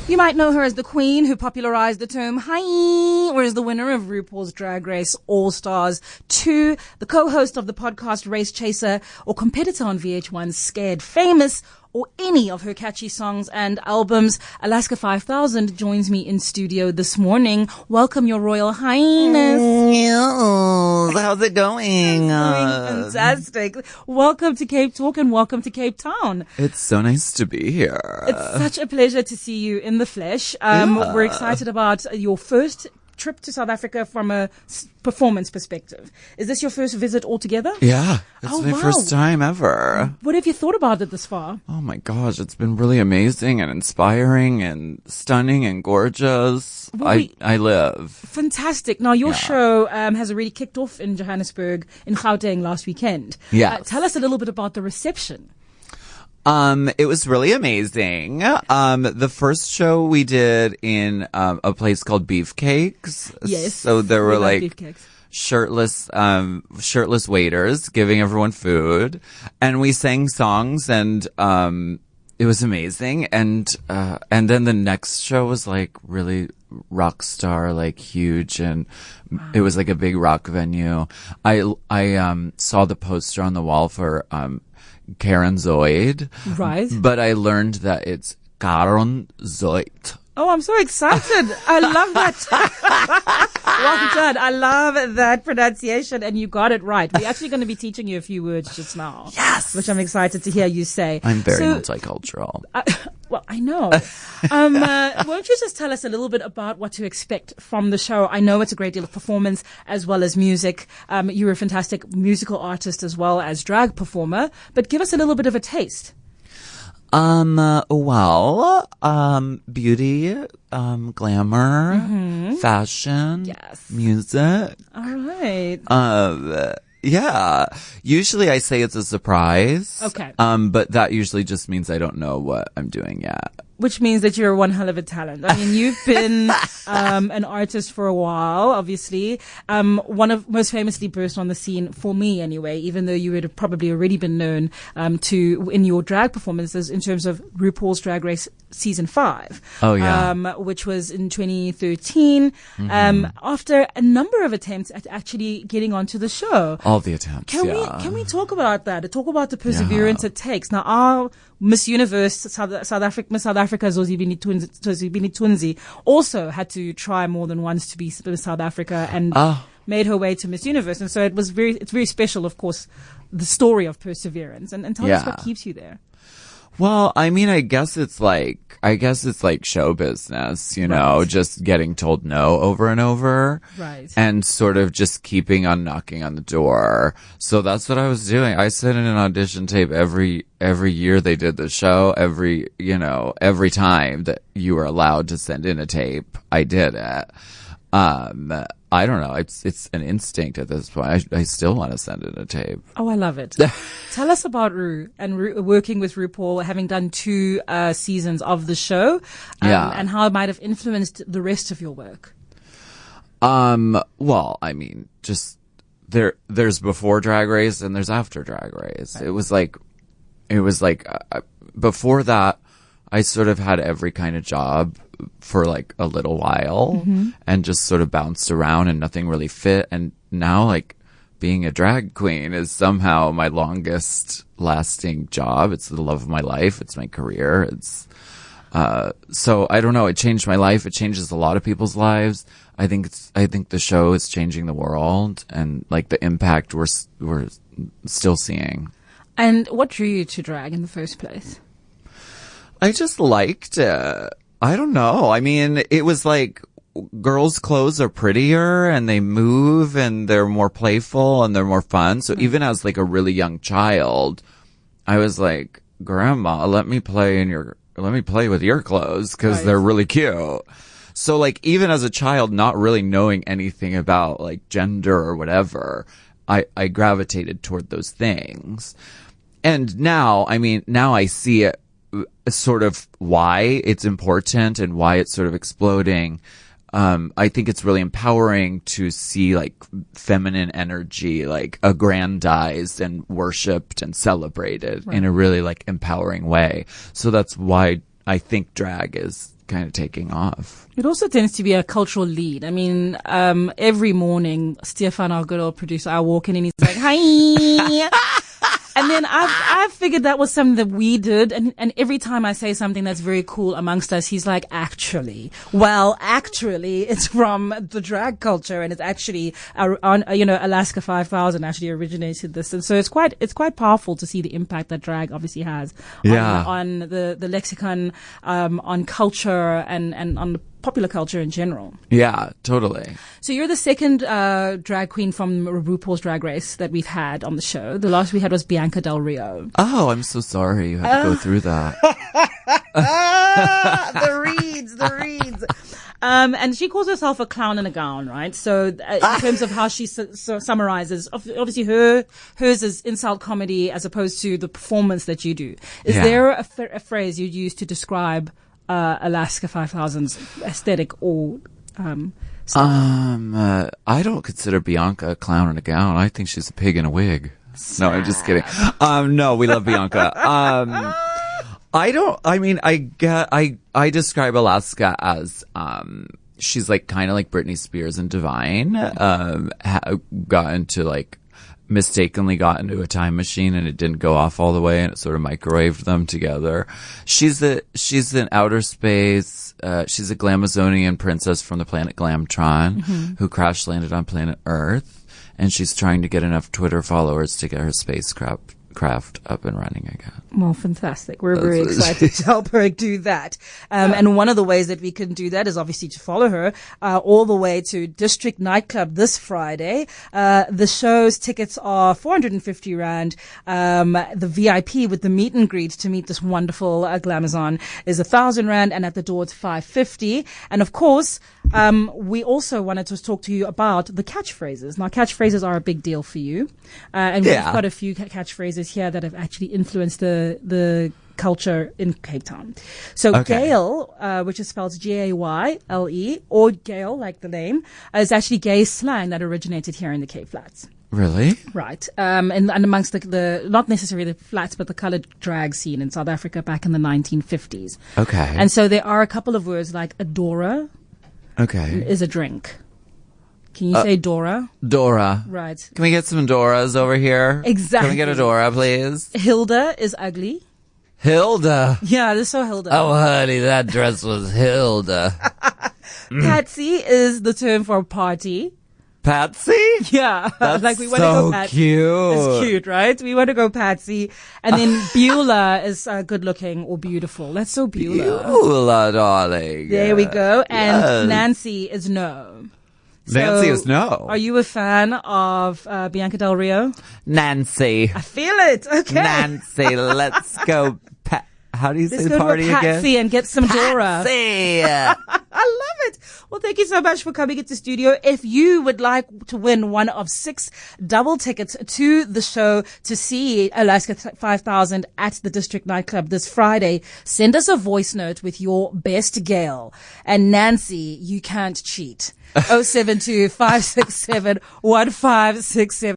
You might know her as the queen who popularized the term hi, or as the winner of RuPaul's Drag Race All-Stars 2, the co-host of the podcast Race Chaser, or competitor on VH1's Scared Famous, or any of her catchy songs and albums. Alaska 5000 joins me in studio this morning. Welcome, Your Royal Highness. How's it going? Fantastic. Welcome to Cape Talk and welcome to Cape Town. It's so nice to be here. It's such a pleasure to see you in the flesh. We're excited about your first trip to South Africa from a performance perspective. Is this your first visit altogether? Yeah, it's my first time ever. What have you thought about it this far? Oh my gosh, it's been really amazing and inspiring and stunning and gorgeous. I live. Fantastic. Now, your show has already kicked off in Johannesburg, in Gauteng last weekend. Yeah. Tell us a little bit about the reception. It was really amazing. The first show we did in a place called Beefcakes. Yes. So there were like beefcakes. shirtless waiters giving everyone food, and we sang songs, and it was amazing. And then the next show was like really rock star, like huge, and it was like a big rock venue. I saw the poster on the wall for Karen Zoid. Right. But I learned that it's Karen Zoid. Oh, I'm so excited. I love that. Well done. I love that pronunciation, and you got it right. We're actually going to be teaching you a few words just now. Yes. Which I'm excited to hear you say. I'm very multicultural. Well, I know. Won't you just tell us a little bit about what to expect from the show? I know it's a great deal of performance as well as music. You're a fantastic musical artist as well as drag performer, but give us a little bit of a taste. Beauty, glamour, fashion, Yes. music. All right. Yeah. Usually I say it's a surprise. Okay. But that usually just means I don't know what I'm doing yet. Which means that you're one hell of a talent. I mean, you've been an artist for a while, obviously. Most famously burst on the scene, for me anyway, even though you would have probably already been known in your drag performances in terms of RuPaul's Drag Race Season 5. Oh, yeah. Which was in 2013, after a number of attempts at actually getting onto the show. All the attempts, Can we talk about that? Talk about the perseverance it takes. Now, our Miss Universe South Africa Zozibini Tunzi also had to try more than once to be Miss South Africa and made her way to Miss Universe, and so it's very special, of course, the story of perseverance. And tell us what keeps you there. Well, I mean, I guess it's like show business, you know, just getting told no over and over. Right. And sort of just keeping on knocking on the door. So that's what I was doing. I sent in an audition tape every year they did the show. Every time that you were allowed to send in a tape, I did it. I don't know. It's an instinct at this point. I still want to send in a tape. Oh, I love it. Tell us about Ru and working with RuPaul, having done 2 seasons of the show, and how it might have influenced the rest of your work. Well, I mean, just there's before Drag Race and there's after Drag Race. Right. It was like before that, I sort of had every kind of job for like a little while and just sort of bounced around and nothing really fit. And now like being a drag queen is somehow my longest lasting job. It's the love of my life. It's my career. It's, so I don't know. It changed my life. It changes a lot of people's lives. I think the show is changing the world and like the impact we're still seeing. And what drew you to drag in the first place? I just liked it. I don't know. I mean, it was like girls' clothes are prettier and they move and they're more playful and they're more fun. So even as like a really young child, I was like, Grandma, let me play with your clothes because they're really cute. So like even as a child, not really knowing anything about like gender or whatever, I gravitated toward those things. And now I see it sort of why it's important and why it's sort of exploding. I think it's really empowering to see like feminine energy, like aggrandized and worshipped and celebrated in a really like empowering way. So that's why I think drag is kind of taking off. It also tends to be a cultural lead. I mean, every morning, Stefan, our good old producer, I walk in and he's like, hi. And then I've figured that was something that we did. And every time I say something that's very cool amongst us, he's like, actually, it's from the drag culture. And it's actually, Alaska 5000 actually originated this. And so it's quite powerful to see the impact that drag obviously has on the lexicon, on culture and on the popular culture in general. Yeah, totally. So you're the second drag queen from RuPaul's Drag Race that we've had on the show. The last we had was Bianca Del Rio. Oh, I'm so sorry you had to go through that. The reads. And she calls herself a clown in a gown, right? So in terms of how she summarizes, obviously hers is insult comedy as opposed to the performance that you do. Is there a phrase you'd use to describe Alaska 5000's aesthetic or style? I don't consider Bianca a clown in a gown. I think she's a pig in a wig. No, I'm just kidding. No, we love Bianca. I describe Alaska as she's like kind of like Britney Spears and Divine. Mistakenly got into a time machine and it didn't go off all the way and it sort of microwaved them together. She's in outer space. She's a Glamazonian princess from the planet Glamtron who crash landed on planet Earth, and she's trying to get enough Twitter followers to get her spacecraft up and running again. Well, fantastic. We're very excited to help her do that. And one of the ways that we can do that is obviously to follow her all the way to District Nightclub this Friday. The show's tickets are 450 Rand. The VIP with the meet and greet to meet this wonderful Glamazon is 1,000 Rand, and at the door it's 550. And of course, we also wanted to talk to you about the catchphrases. Now, catchphrases are a big deal for you. And we've got a few catchphrases here that have actually influenced the culture in Cape Town. So Gayle, which is spelled Gayle, or Gayle, like the name, is actually gay slang that originated here in the Cape Flats. Really? Right. And amongst the not necessarily the flats, but the colored drag scene in South Africa back in the 1950s. Okay. And so there are a couple of words like adora. Okay. Is a drink. Can you say Dora? Dora. Right. Can we get some Doras over here? Exactly. Can we get a Dora, please? Hilda is ugly. Hilda. Yeah, this is so Hilda. Oh, honey, that dress was Hilda. Patsy is the term for party. Patsy? Yeah. That's like we want to go Patsy. Cute. It's cute, right? We want to go Patsy. And then Beulah is good looking or beautiful. That's so Beulah. Beulah, darling. There we go. And Nancy is no. Nancy is no. Are you a fan of Bianca Del Rio? Nancy. I feel it. Okay. Nancy, let's go. How do you say the party again? Let's go to Patsy and get some Dora. Patsy. I love it. Well, thank you so much for coming into studio. If you would like to win one of 6 double tickets to the show to see Alaska 5000 at the District Nightclub this Friday, send us a voice note with your best Gayle. And Nancy, you can't cheat. 072 567 1567.